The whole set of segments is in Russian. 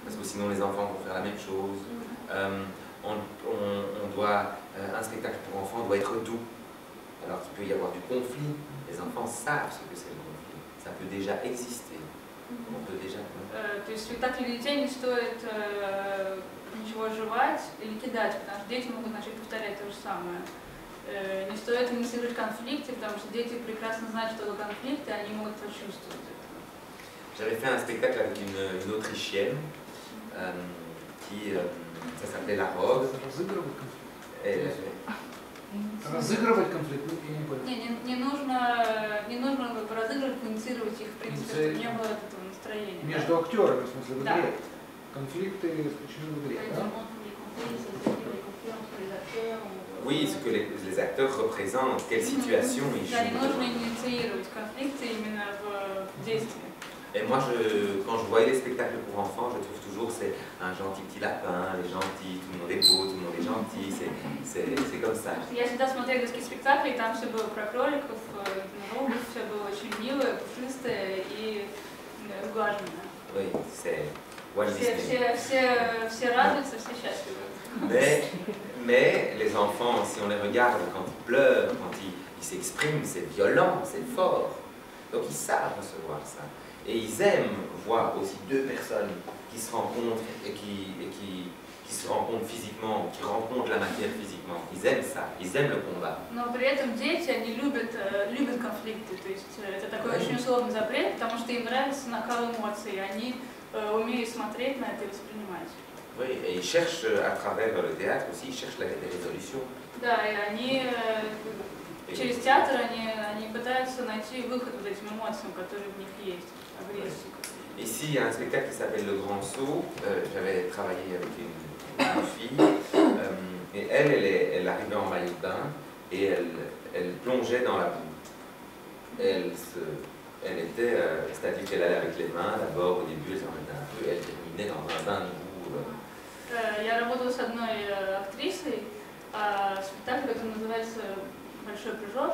parce que sinon les enfants vont faire la même chose. Un spectacle pour enfants doit être doux, alors qu'il peut y avoir du conflit. Les enfants savent ce que c'est le conflit, ça peut déjà exister. On peut déjà... То есть спектакли для детей не стоит ничего жевать или кидать, потому что дети могут начать повторять то же самое. Не стоит инициировать конфликты, потому что дети прекрасно знают, что это конфликт, и они могут почувствовать это. J'avais fait un spectacle avec une Autrichienne ça s'appelait La Rogue. Разыгрывать конфликт? Я не понял. Не нужно разыгрывать, инициировать их, в принципе, чтобы не было этого настроения. Между актерами, в смысле, в игре. Конфликты исключены в игре, да? Oui, ce que les acteurs représentent, quelle situation ils jouent. Да, не нужно инициировать конфликты именно в действии. Et moi, quand je voyais les spectacles pour enfants, je trouve toujours c'est un gentil petit lapin, les gentils, tout le monde est beau, tout le monde est gentil, c'est comme ça. Я всегда смотрела детские спектакли, и там все было про кроликов, единорогов, все было очень милое, пушистое и углаженное. Oui, c'est Walt Disney. Все радуются, все счастливы. Mais les enfants, si on les regarde, quand ils pleurent, quand ils s'expriment, c'est violent, c'est fort. Donc ils savent recevoir ça. Et ils aiment voir aussi deux personnes qui se rencontrent et qui se rencontrent physiquement, qui rencontrent la matière physiquement. Ils aiment ça, ils aiment le combat. Но при этом дети, они любят конфликты, то есть это такой очень условный запрет, потому что им нравится накал эмоций, они умеют смотреть на это и воспринимать. Oui, et ils cherchent à travers le théâtre aussi, ils cherchent des résolutions. Да, и они через театр они пытаются найти выход вот этим эмоциям, которые в них есть. Ici, il y a un spectacle qui s'appelle Le Grand Saut. J'avais travaillé avec une fille et elle arrivait en maillot de bain et elle plongeait dans la boue. Elle était, c'est-à-dire qu'elle allait avec les mains, d'abord au début elle s'en mettait un peu, elle terminait dans un bain de boue. Я работала с одной актрисой, спектакль, который называется «Большой прыжок».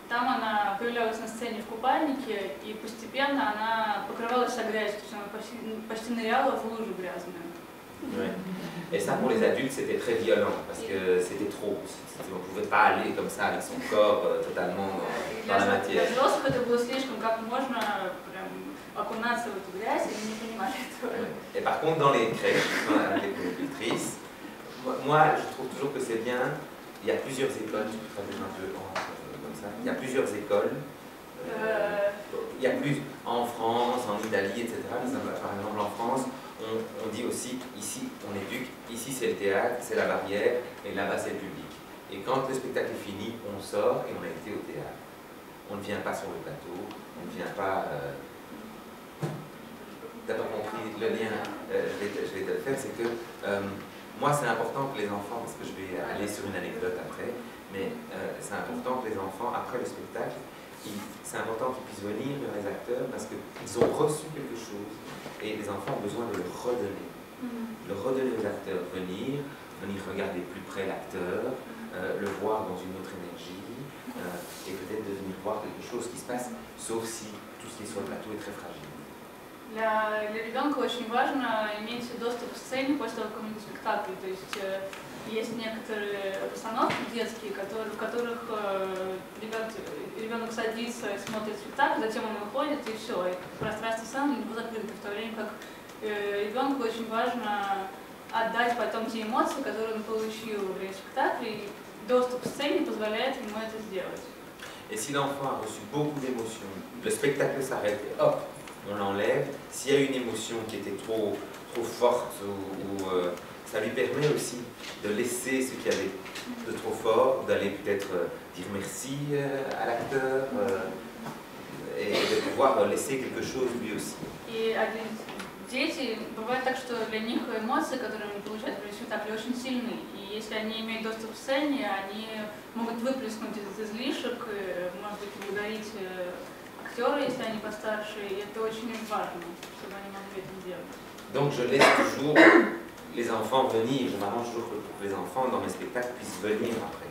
Там она появлялась на сцене в купальнике, и постепенно она покрывалась вся грязью, то есть она почти ныряла в лужу грязную. Oui. Et ça, pour les adultes, c'était très violent, parce que c'était trop. On ne pouvait pas aller comme ça avec son corps totalement dans la matière. Для взрослых это было слишком, как можно прям окунаться в эту грязь, и они не понимали этого. Et par contre, dans les crèches, avec les productrices, moi, je trouve toujours que c'est bien. Il y a plusieurs écoles, tu peux traduire un peu comme ça. Il y a plusieurs écoles. Il y a plus en France, en Italie, etc. Par exemple, en France, on dit aussi, ici on éduque, ici c'est le théâtre, c'est la barrière, et là-bas c'est le public. Et quand le spectacle est fini, on sort et on a été au théâtre. On ne vient pas sur le plateau, on ne vient pas... T'as pas compris le lien, je vais te le faire, c'est que moi c'est important que les enfants, parce que je vais aller sur une anecdote après, mais c'est important que les enfants, après le spectacle, c'est important qu'ils puissent venir vers les acteurs parce qu'ils ont reçu quelque chose et les enfants ont besoin de le redonner. Le redonner aux acteurs, venir regarder plus près l'acteur, le voir dans une autre énergie et peut-être de venir voir quelque chose qui se passe, sauf si tout ce qui est sur le plateau est très fragile. Для ребенка очень важно иметь доступ к сцене после какого-нибудь спектакля. То есть есть некоторые постановки детские, в которых ребенок садится, смотрит спектакль, затем он выходит и все, и пространство сцены не закрыто, в то время как ребенку очень важно отдать потом те эмоции, которые он получил во время спектакля, и доступ к сцене позволяет ему это сделать. Et si l'enfant a reçu beaucoup d'émotions, le spectacle s'arrête et hop, on l'enlève. S'il y a une émotion qui était trop forte, ça lui permet aussi de laisser ce qu'il y avait de trop fort, d'aller peut-être dire merci à l'acteur et de pouvoir laisser quelque chose lui aussi. И дети, бывает так, что для них эмоции, которые они получают при спектакле, очень сильны. И если они имеют доступ к сцене, они могут выплеснуть этот излишек, может быть, благодарить актера, если они постарше, и это очень важно, чтобы они могли это делать. Donc je laisse toujours les enfants venir, je m'arrange toujours pour que les enfants dans mes spectacles puissent venir après.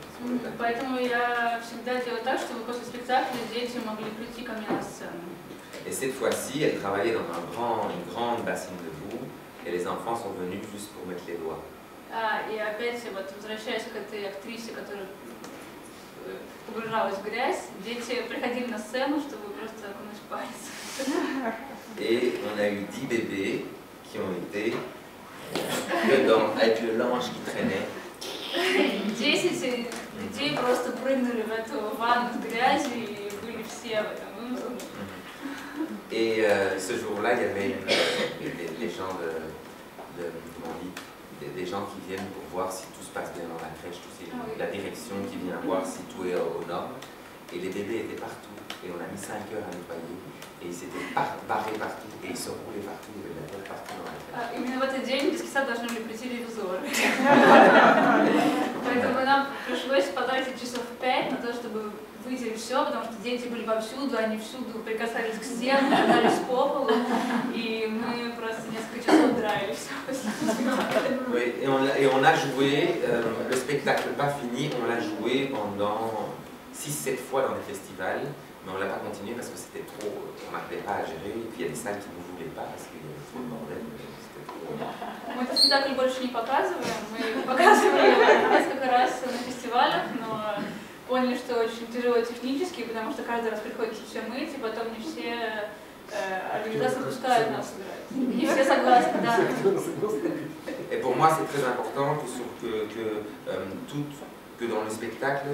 Поэтому я всегда делаю так, чтобы после спектакля дети могли прийти ко мне на сцену. Et cette fois-ci, elle travaillait dans une grande bassine de boue, et Et les enfants sont venus juste pour mettre les doigts. И опять, вот, возвращаясь к этой актрисе, которая погружалась в грязь, дети приходили на сцену, чтобы просто окунуть палец. Et on a eu 10 bébés qui ont été dedans, avec le linge qui traînait. 10 детей просто прыгнули в эту ванну с грязью и были все в этом вымазаны. Et ce jour-là, il y avait les gens des gens qui viennent pour voir si tout se passe bien dans la crèche, la direction qui vient voir si tout est aux normes. Et les bébés étaient partout. Et on a mis 5 heures à nettoyer. Et ils s'étaient barrés partout. Et ils se roulaient partout. Il y avait de la terre partout dans la crèche. Именно в этот день в детский сад должны были прийти ревизоры. Поэтому нам пришлось потратить часов 5 на то, чтобы вытереть все, потому что дети были повсюду, они всюду прикасались к стенам, катались по полу, и мы просто несколько часов драили все после спектакля. Oui, et on a joué, le spectacle pas fini, on l'a joué pendant 6-7 fois dans les festivals, mais on ne l'a pas continué parce que c'était trop, on n'arrivait pas à gérer, et puis il y a des salles qui ne voulaient pas parce qu'il y avait trop de bordel, c'était trop... Мы этот спектакль больше не показываем, мы его показывали несколько раз на фестивалях, но поняли, что очень тяжело технически, потому что каждый раз приходится все мыть, и потом не все организации пускают нас играть. Не все согласны, да. Et pour moi, c'est très important que dans le spectacle,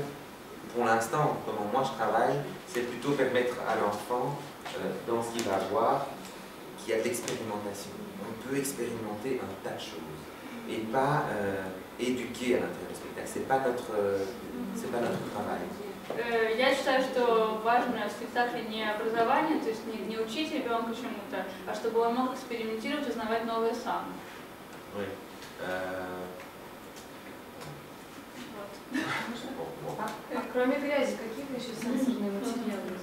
pour l'instant, comment moi je travaille, c'est plutôt permettre à l'enfant, dans ce qu'il va voir, qu'il y a de l'expérimentation. On peut expérimenter un tas de choses et pas éduquer à l'intérieur du spectacle. C'est pas notre travail. Я считаю, что важно в спектакле не образование, то есть не учить ребенка чему-то, а чтобы он мог экспериментировать, узнавать новое сам. Oui. Кроме грязи, какие еще сенсорные материалы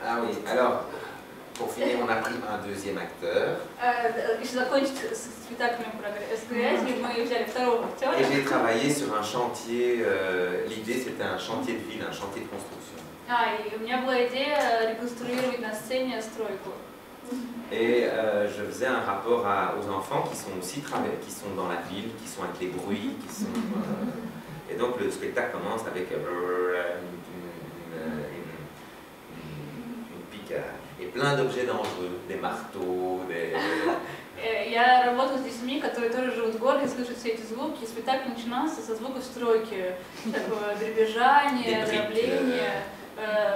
Ah oui, alors, pour finir, on a pris un deuxième acteur. Et j'ai travaillé sur un chantier, l'idée c'était un chantier de ville, un chantier de construction. Et je faisais un rapport aux enfants qui sont aussi qui sont dans la ville, qui sont avec les bruits, qui sont... et donc le spectacle commence avec une pique et plein d'objets dangereux, des marteaux, des... Я работала с детьми, которые тоже живут в городе, слышат все эти звуки, и спектакль начинался со звуков стройки, такого дребезжания, дробления,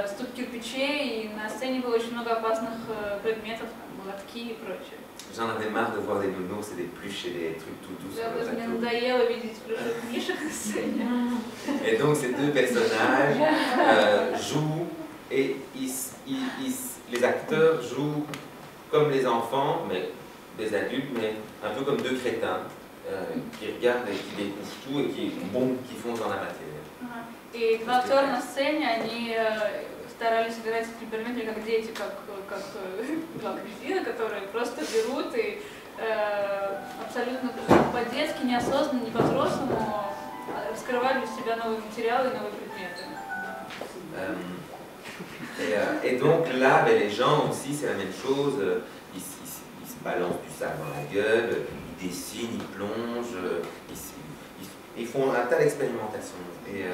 стук кирпичей, и на сцене было очень много опасных предметов, молотки и прочее. J'en avais marre de voir des nounours et des pluches et des trucs tout doux sur le Мне надоело видеть плюшек мишек на сцене. Et donc ces deux personnages jouent et les acteurs jouent comme les enfants, mais des adultes, mais un peu comme deux crétins qui regardent et qui découvrent tout et qui foncent dans la matière. И два актера на сцене, они старались играть эксперименты как дети, как кризины, которые просто берут и абсолютно по-детски, неосознанно, не по-взрослому раскрывали для себя новые материалы и новые предметы. Et donc là, les gens aussi, c'est la même chose. Ils se balancent du sable dans la gueule, ils dessinent, ils plongent, ils font un tas d'expérimentations. Et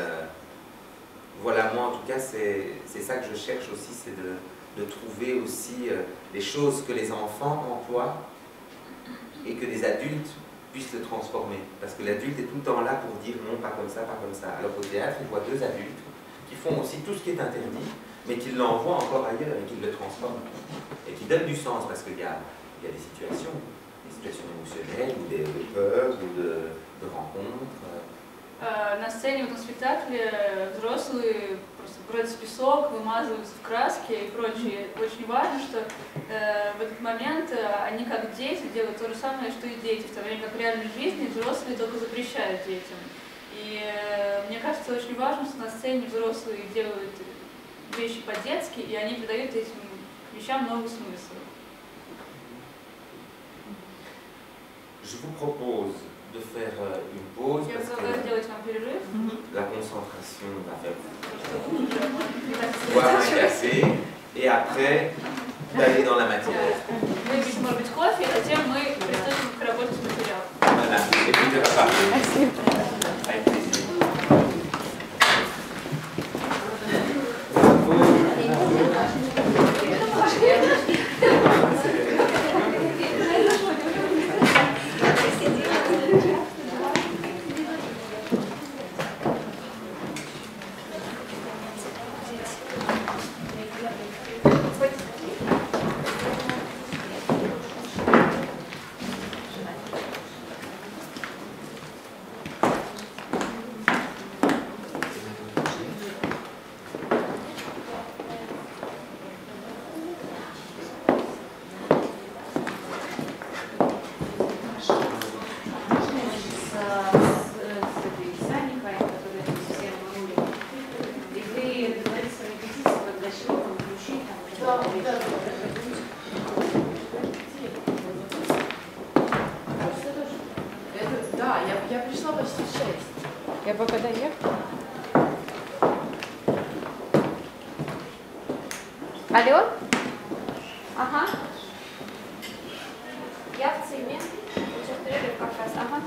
voilà, moi en tout cas, c'est ça que je cherche aussi, c'est de trouver aussi les choses que les enfants emploient et que les adultes puissent le transformer. Parce que l'adulte est tout le temps là pour dire non, pas comme ça, pas comme ça. Alors au théâtre, il voit deux adultes qui font aussi tout ce qui est interdit, mais qui l'envoient encore ailleurs et qui le transforment. Et qui donnent du sens, parce qu'il y a des situations émotionnelles, ou de peur, ou de rencontres. На сцене в этом спектакле взрослые просто бросают песок, вымазываются в краске и прочее. Очень важно, что в этот момент они как дети делают то же самое, что и дети, в то время как в реальной жизни взрослые только запрещают детям. И мне кажется, очень важно, что на сцене взрослые делают вещи по-детски, и они придают этим вещам новый смысл. Je vous propose de faire une pause parce que la concentration va faire... boire un café et après d'aller dans la matière. Мы пьем, может быть, кофе, а затем мы приступим к работе с материалом. Voilà, et puis de repartir. Avec plaisir. Я пришла почти в 6. Я пока доехала. Алло? Ага. Я в ЦИМе. Сейчас приеду как раз. Ага.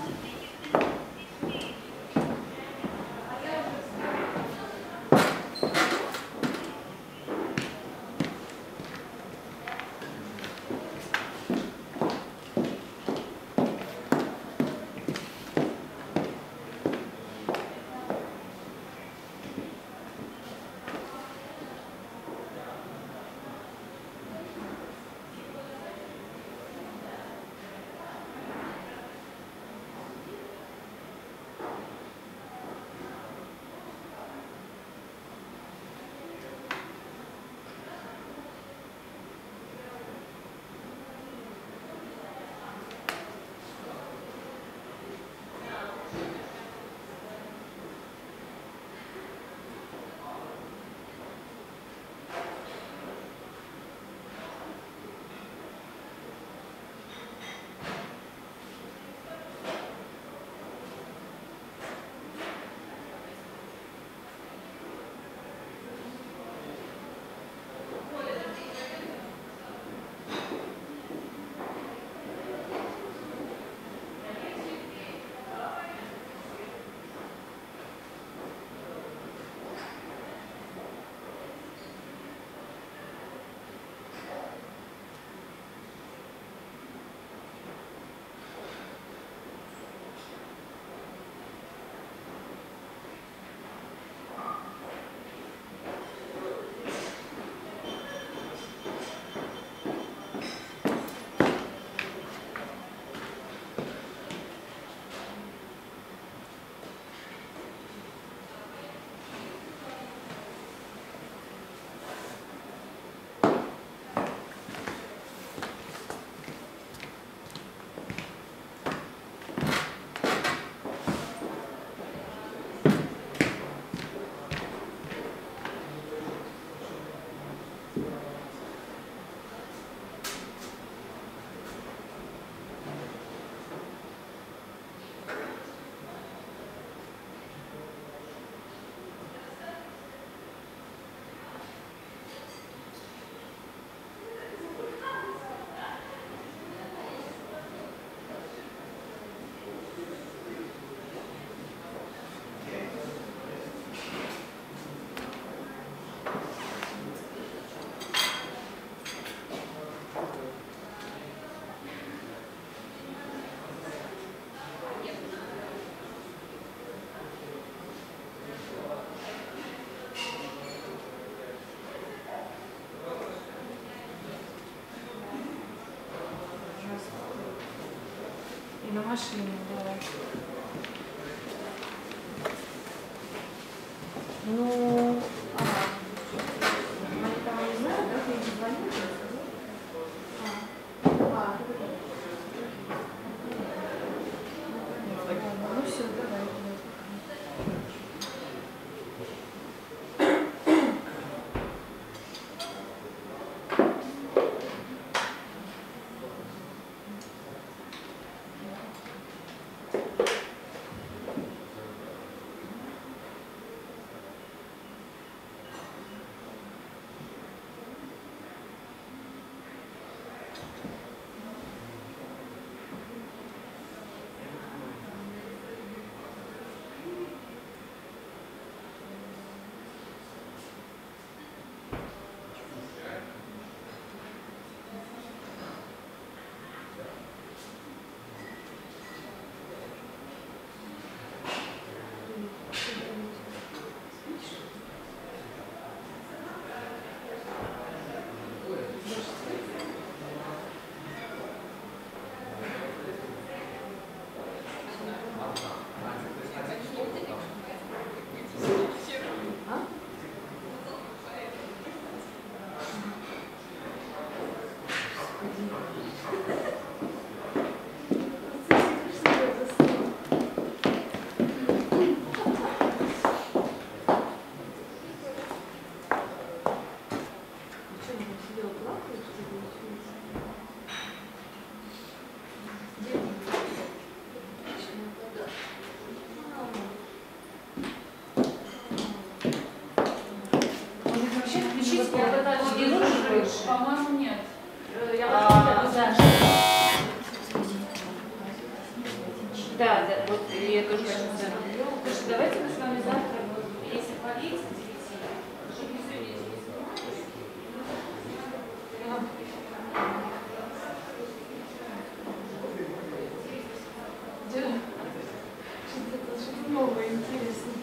И на машине, да. Ну, они там не знают, да, ты не звонишь? Ну все, давай. Я пытаюсь выше. По-моему, нет. Я Да. Да, вот я тоже хочу сказать. Слушай, давайте мы с вами завтра, если полить, чтобы не сегодня не Что-то новое, интересное.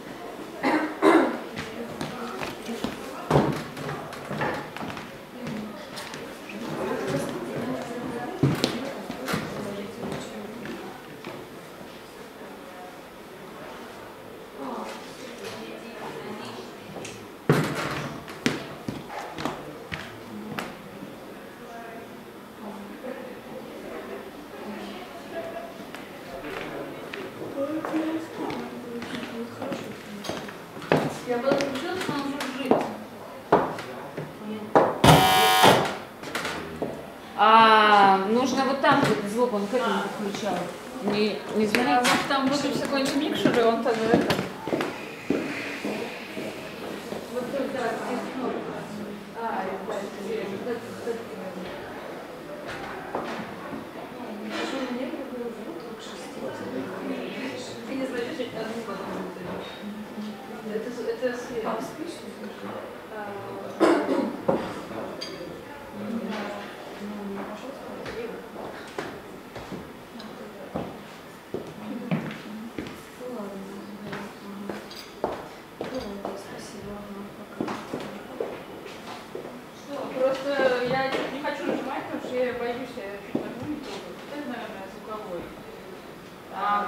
Я бы отключила, что он жужжит. Нужно вот там вот звук, он к этому подключал. Не А смотрите. вот там выключится какой-нибудь микшер, и он тогда это... Вот тут, да, здесь кнопка. Что мне было звук 6. Ты не слышишь, это звук. Это свет. А, спишь? Просто я не хочу нажимать, потому что я боюсь, я чуть нажму не трогаю. Это, наверное, звуковой.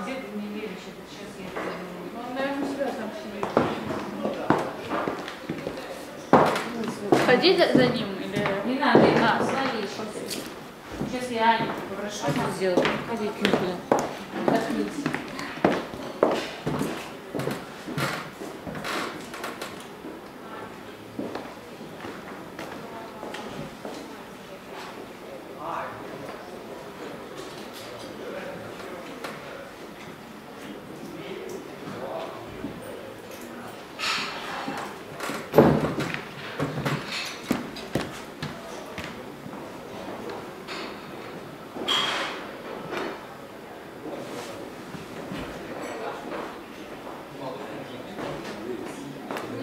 Где ты не веришь? Это сейчас я это... Ну, он, наверное, связан с ним. Ходить за ним или... Не надо, свои сейчас. Сейчас я Ане попрошу сделать. Ходить никуда. Открыть.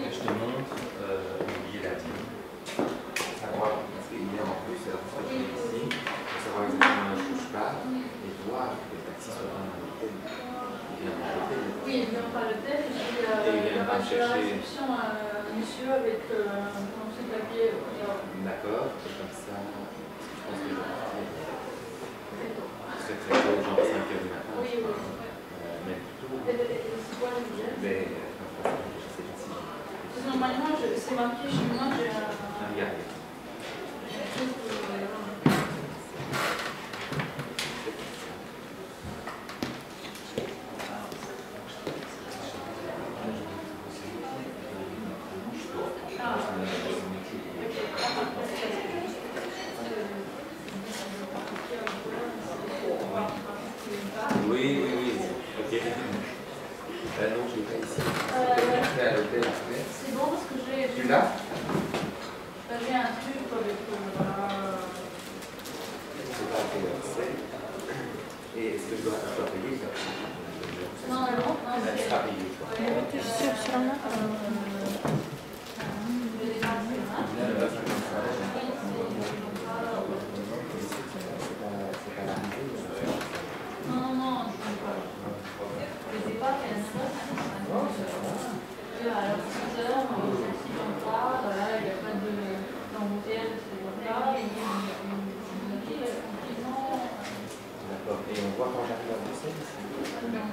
Je te montre le billet d'avion. Savoir, parce qu'il y a en plus, c'est la fois que je suis ici, pour savoir exactement où je pars et voir que le taxi soit dans l'hôtel. Il vient dans l'hôtel. Oui, il vient par l'hôtel, et puis il y a pas de réception un monsieur avec un petit papier. D'accord, c'est comme ça. Je pense que je vais partir. Très très tôt, genre 5 h du matin. Oui, oui. Même plus tôt. C'est quoi le billet? Mais je sais pas si. Normalement, c'est marqué chez moi, j'ai un... Ah, regarde. Oui, oui, oui. Ok. Non, je ne l'ai pas ici. Je vais à l'hôtel après. C'est bon parce que j'ai... Tu l'as? J'ai un truc avec... Je sais pas à quelle heure c'est. Et est-ce que je dois payer ça? Non, non, Elle sera payée. Все равно. Non, non, je ne sais pas. Je ne sais pas quelle sauce. Alors, 6 heures, si j'en pars, voilà, il n'y a pas d'embouteillage, c'est comme ça. D'accord. Et on voit quand j'arrive à Bruxelles ici? Non.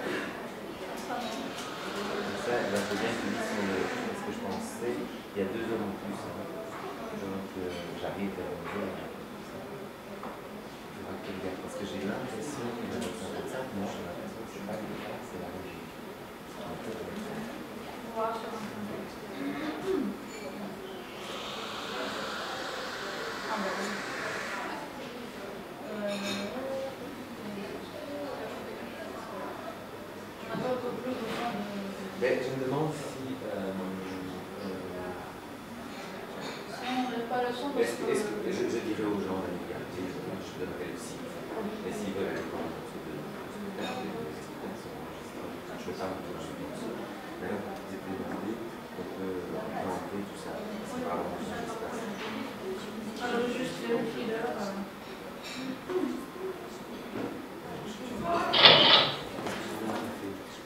Ça, là, je veux bien que tu dises sur le... Parce que je pensais, il y a 2 heures en plus. Donc, j'arrive vers 11 heures. Parce que j'ai l'impression que dans le 55, moi, j'ai l'impression que c'est pas le cas, c'est la régie. Ben, je me demande si façon, je dirais aux gens d'aller regarder, je donnerais le site. Et s'ils veulent aller voir ce spectacle, je ne vais pas me faire subir ça. Mais là, vous étiez demandé, on peut inventer tout ça. C'est vraiment ce qui se passe. Alors, juste vérifier l'heure.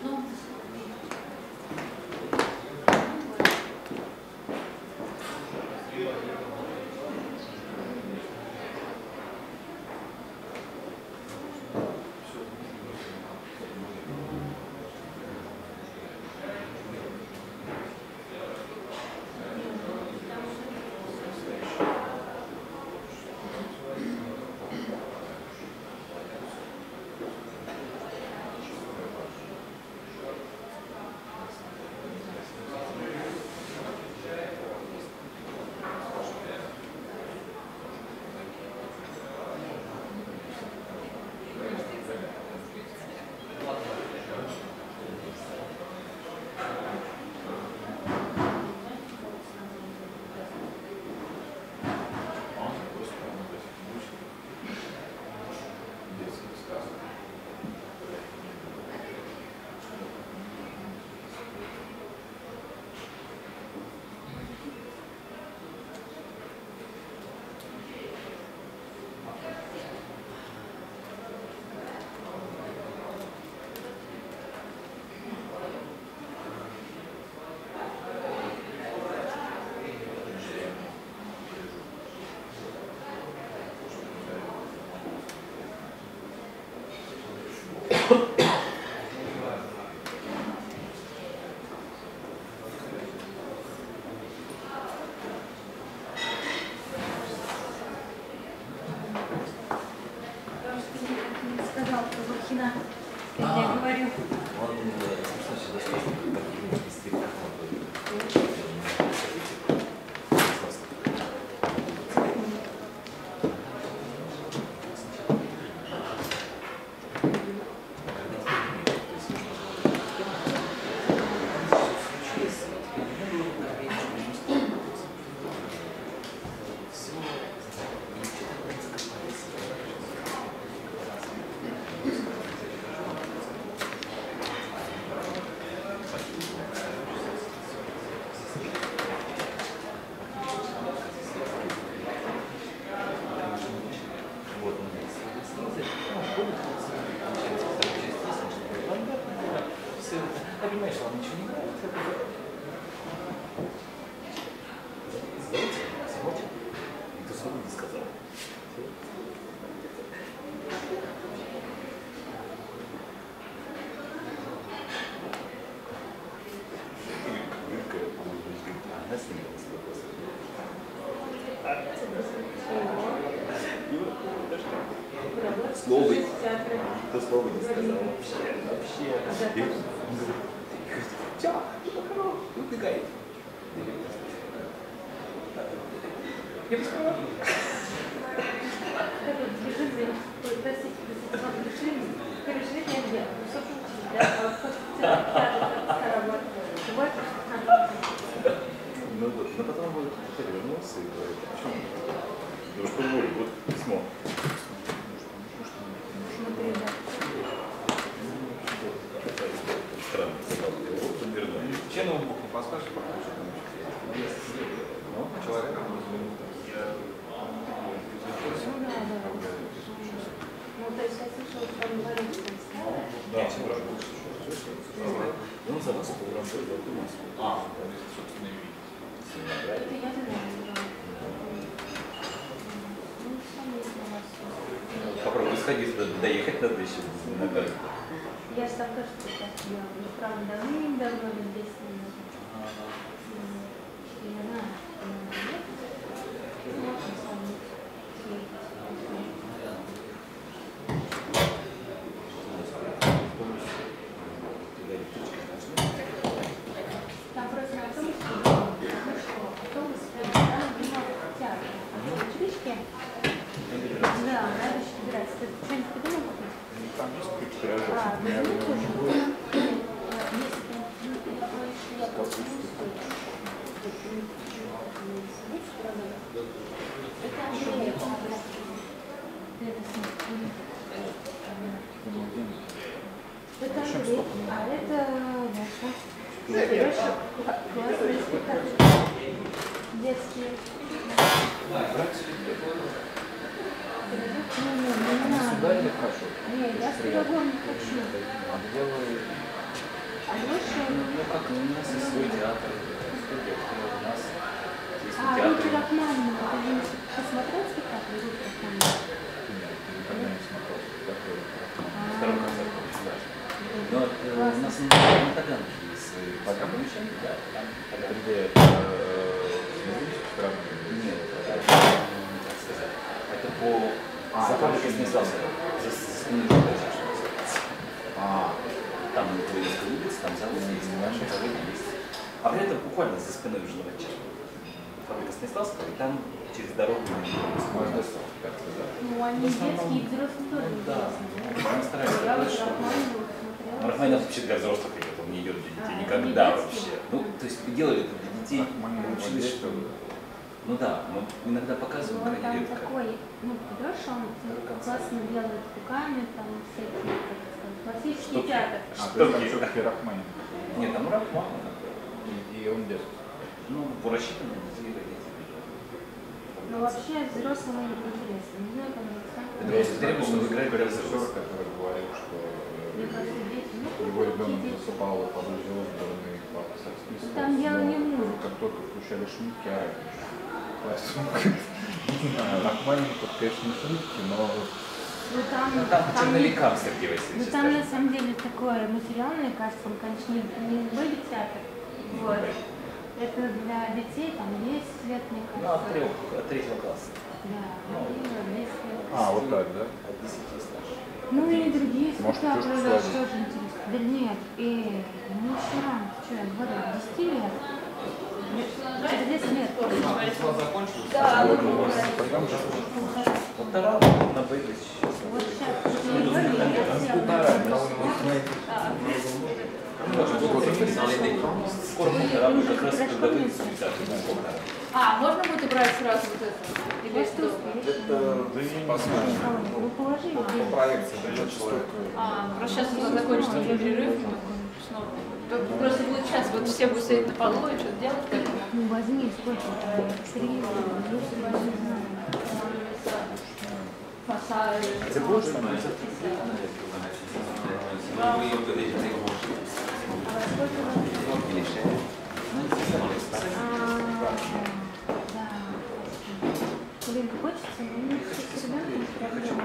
Non. Сказал, что Бурхина, я говорю. Он, значит, достаточно таких дисциплинах. Я понимаю, что вам ничего не нравится. Смотрите, никто слово не сказал. Она снималась вопрос. Слово. Никто слова не сказал вообще. Все, убегает. Я бы сказала. Ну вот, но потом он вернулся и говорит, о чем? Потому что говорю, вот письмо. Странно, вот он вернул. Чем он мог не подскажешь, пока что там еще? Человека Да, он за вас поработал у нас. собственно, Попробуй сходить, доехать надо еще на карте. Я же так тоже сейчас делала, но правда давным-давно, лет 10 минут. И она нет, можно с вами там просто автобус, автобус, там театр, а училище, да, надо еще собираться. Ты что-нибудь придумал купить? там есть какие-то пирожки. Возьми тоже. Если Это Андрей, а это Даша. Классный спектакль. Детские. Не надо. Сюда или хорошо? Нет, я с пирогом не хочу. А где вы? А больше... Ну как, у нас есть свой театр, студия, у нас есть А, театр. Рутер Рахманинов. Ты смотрел спектакль Рутер Рахманинов? Нет, никогда не смотрел спектакль Рутер Рахманинов. А. Второй концерт очень важный. Но у нас на Таганке есть свои помещения, да, там где нет, как сказать, это по заправке Станиславского, за спиной Станиславского, что называется. Там Троицкая улица, там завод есть, наши заводы есть. А при этом буквально за спиной уже фабрика Станиславского, и там через дорогу можно как-то, да? Ну, они детские и взрослые тоже Да, мы стараемся я делать, вот что... Рахманинова смотрела. Рахманинов вообще для взрослых идет, он не идет для детей никогда не вообще. Ну, то есть мы делали это для детей, получилось, что... Ну да, мы иногда показываем Ну, он там крайне редко. такой, ну, Петрош, он классно делает руками, там всякие, как сказать, классический театр. Что все-таки Рахманинов. Нет, там Рахманинов. И он детский. Ну, рассчитан на детей родителей. Но вообще взрослым интересно. Не знаю, как это Это просто требует, чтобы играть для режиссер, взрослых. который говорил, что Мне кажется, дети, ну, его ребенок дети. засыпал под Озерный, под секс-пистолс. Там дело не в но музыке. как только включали шутки, не знаю, Рахманинов, конечно, не шутки, но... Ну, там черновикам Сергей ну, Васильевич. там на самом деле такое материал, мне кажется, он, конечно, не бэби-театр. Вот. Это для детей, там есть свет, мне Ну, кажется. от третьего класса. Да, есть свет. вот так, да? От 10 старше. Ну и другие Может, спектакли чушь тоже сложно. интересно. Да нет, ну еще рано, что я говорю, 10 лет. Через 10 лет. Да, Полтора на бэйби сейчас. Вот сейчас, я говорю, я Скоро полтора, мы как раз когда выйдет спектакль. можно будет убрать сразу вот это? Или что что? Ну положи его. Проекция придет человек. Просто сейчас уже закончится перерыв. Снова. Просто будет сейчас, вот все будут сидеть на полу и что-то делать. Ну возьми, сколько там, 3, Фасады. Это больше, но это Sinon, oui, on peut déjà débrancher. Il est cher. Dans l'espace. Да. Блин, хочется, но не с ребенком проблема.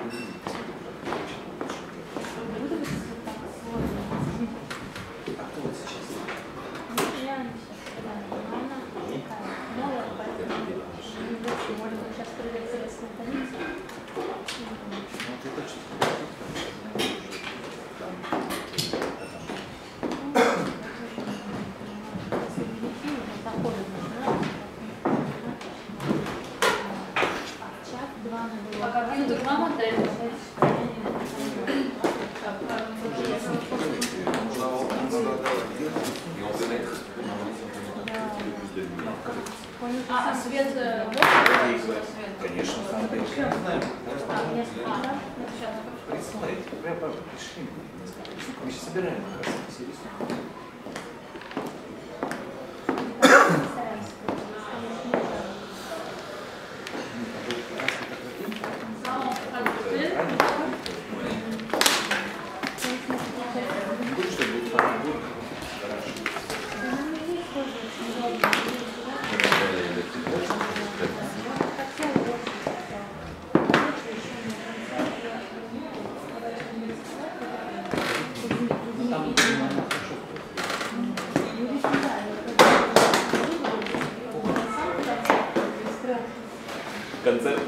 Буду вот так сложно. А кто вот сейчас? Ну, я сейчас, да, но она такая новая, поэтому может быть сейчас придет следственная комиссия. Ну, ты точно. А компьютер мама дает? Et on peut mettre. А свет можно? Конечно, там я не знаю. Сейчас. Смотрите, прямо пришли несколько рисунков. Мы сейчас собираем как раз все рисунки. Концерт.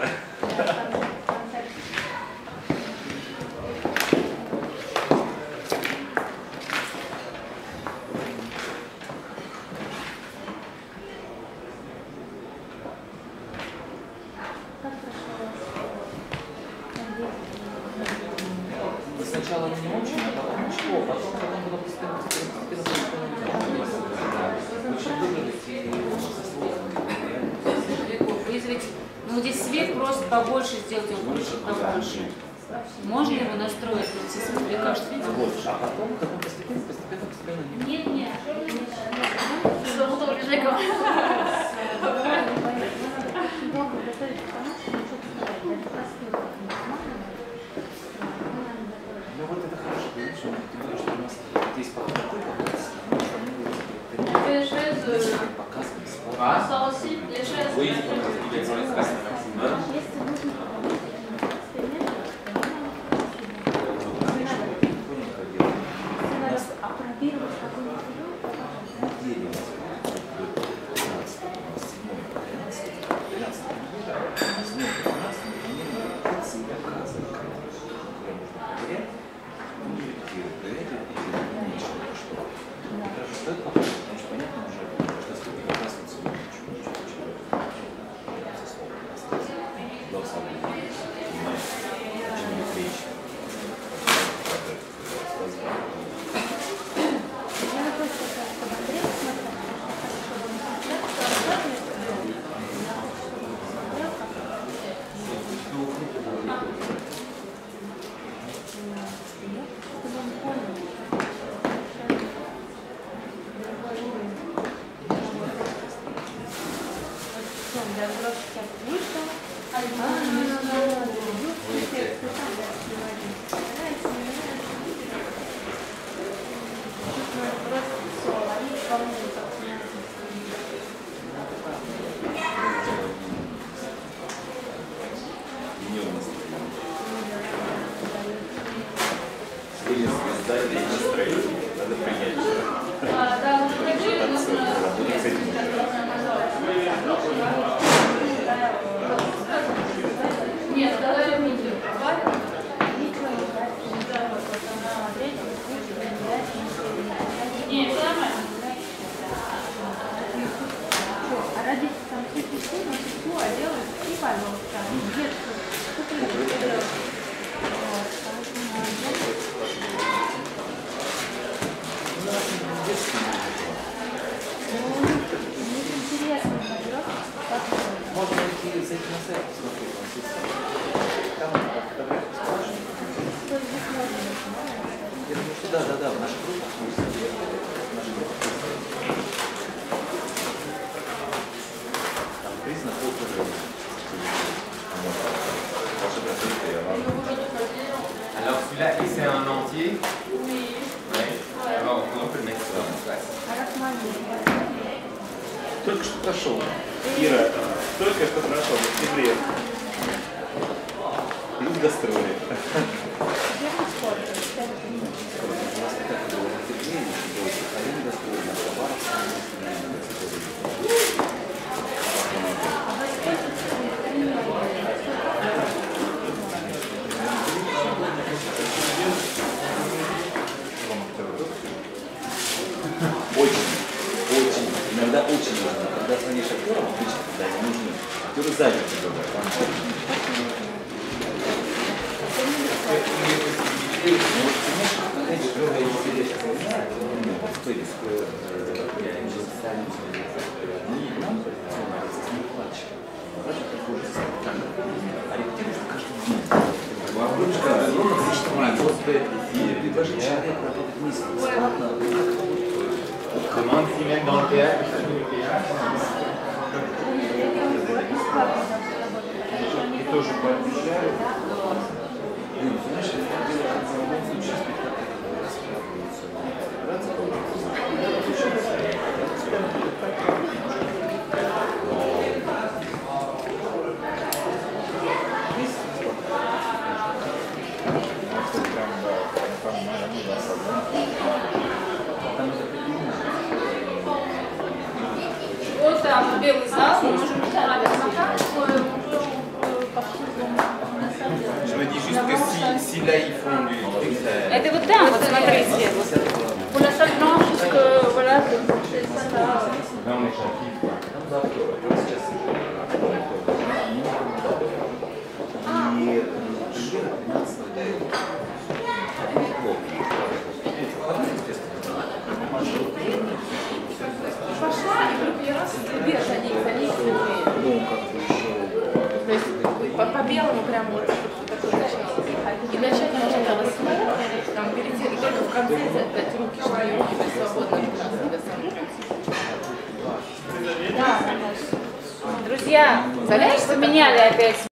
Сначала не очень, а потом ничего, потом было постепенно. Очень выглядит и со сложным. Вызвать. Ну, Ну здесь свет просит побольше сделать, он хочет побольше. Можно его настроить, мне кажется, побольше. А потом постепенно. Нет, нет. Что Жека? Долго готовить к тому, что ничего не знает. Даже простые Ну вот это хорошо, видишь, что ты говоришь, что у нас есть показатель, Les chaises показывали слова. Ah, ça aussi, les chaises. oui, il est sur l'espace maximum. если нужно надо опробировать какой-нибудь Неделю у нас будет 15, 7, 13 года, с днем 15 мы показываем, проверять, меньше что. Хорошо, что это похоже, потому что понятно уже, что если показывается ничего. Со словом рассказывать. До самого понимаешь, о чем идет речь. я просто чтобы Андрей смотрел, чтобы он рассказывает, чтобы он понял. Я взрослый сейчас вышел, просто все, они волнуются. Или звезда, или настроение. Надо принять. Да, ну вроде нужно... Работать с этим. Нет, когда я видео провалила, нет, все нормально. А родители там все пишут, но все, а делают, и пожалуйста, детство, что ты делаешь? Ну, мне интересно, как Можно идти зайти на сайт, посмотреть, он здесь. Там фотографии спрашивают. Я думаю, что да, в нашей группе курсе. Там признак полторы. Alors celui-là, et c'est un entier. Oui. Ouais. Alors on peut le mettre sur la place. Только что прошел. Ира, только что прошел в октябре. Плюс гастроли. У нас как это было в октябре, было Сахалин гастроли, на Очень. Иногда очень нужно. Когда звонишь актерам, обычно, когда они нужны, актеры заняты говорят. Предложить человеку работать вместе бесплатно, Demande s'ils mettent dans le théâtre. И тоже пообещали. Знаешь, это дело как в любом случае спектакль Вот там белый зал, мы можем поставить Je me dis белому прям вот такой начать. И начать можно там перейти, и только в конце дать руки, чтобы руки были свободны до самого конца. Друзья, поменяли опять.